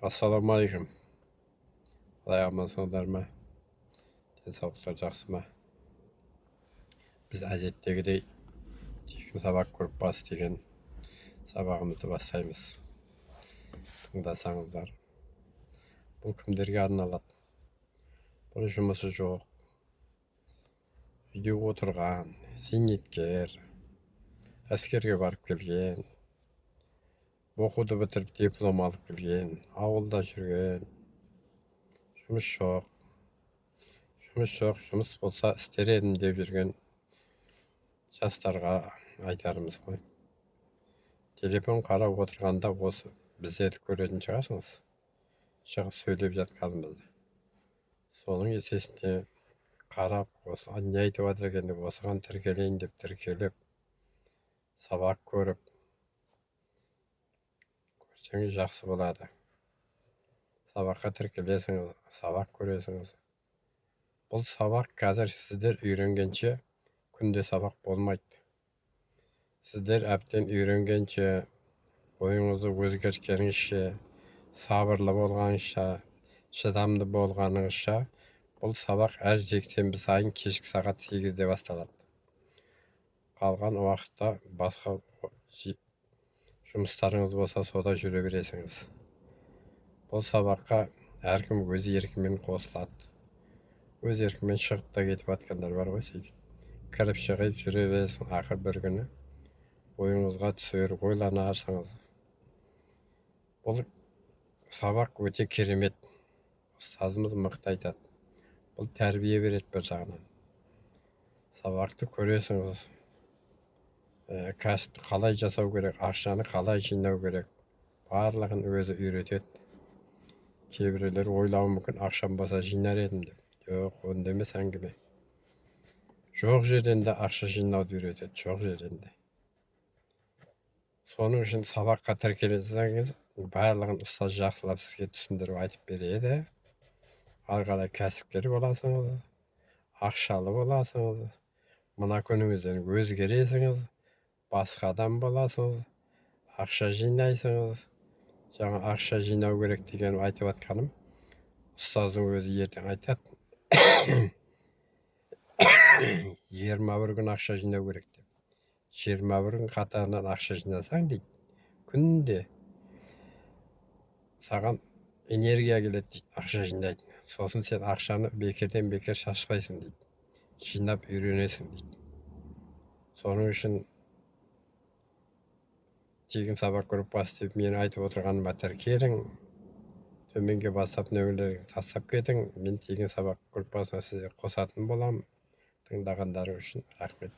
Ассалаумағалейкум. Қалай амансыңдар ма? Денсаулықтар жақсы ма? Біз әдеттегідей тегін сабақ группасы деген сабағымызды бастаймыз. Тыңдасаңыздар. Бұл кімдерге арналады? Бұл жұмысы жоқ, үйде отырған, зейнеткер, әскерге барып келген, оқуды бітіріп диплом алып келген, ауылда жүрген, жұмыс жоқ, жұмыс болса істер едім деп жүрген жастарға айтарымыз ғой. Телефон қарап отырғанда осы біздерді көретін шығарсыңыз. Шығып сөйлеп жатқанымызды. Соның есесіне қарап, осы не айтып жатыр екен деп осыған тіркелейін деп тіркеліп, сабақ көріп, көрсеңіз жақсы болады. Сабаққа тіркелесіңіз, сабақ көресіңіз. Бұл сабақ қазір сіздер үйренгенше күнде сабақ болмайды. Сіздер әбден үйренгенше, ойыңызды өзгерткеніңізше, сабырлы болғаныңызша, шыдамды болғаныңызша, бұл сабақ әр жексенбі сайын кешкі сағат 8-де басталады. Қалған уақытта басқа жұмыстарыңыз болса, сода жүре бересіңіз. Бұл сабаққа әркім өз еркімен қосылады. Өз еркімен шығып та кетіп жатқандар бар ғой, кіріп шығып жүре бересің, ақыр бір күні ойыңызға түсер, ойланарсыңыз. Бұл сабақ өте керемет. Ұстазымыз мықты айтады. Бұл тәрбие береді бір жағынан. Сабақты көресіңіз. Кәсіпті қалай жасау керек, ақшаны қалай жинау керек, барлығын өзі үйретеді. Кейбіреулер ойлауы мүмкін, ақшам болса жинар едім деп. Жоқ, онда емес әңгіме. Жоқ жерден де ақша жинауды үйретеді, жоқ жерден де. Соның үшін сабаққа тіркелсеңіз, барлығын ұстаз жақсылап сізге түсіндіріп айтып береді. Ары қарай кәсіпкер боласыңыз, ақшалы боласыңыз, мына күніңізден өзгересіңіз, басқа адам боласыңыз, ақша жинайсыңыз. Жаңа ақша жинау керек деген айтып жатқаным, ұстаздың өзі ертең айтады. 21 күн ақша жинау керек деп. 21 күн қатарынан ақша жинасаң дейді, күнде саған энергия келеді дейді, ақша жинайды. Сосын сен ақшаны бекерден бекер шашпайсың дейді. Жинап үйренесің дейді. Соның үшін тегін сабақ группасы деп мен айтып отырғаныма тіркелің. Төменге WhatsApp нөмірлеріңізді тастап кетің. Мен тегін сабақ группасына сізге қосатын боламын. Тыңдағандарыңыз үшін рахмет.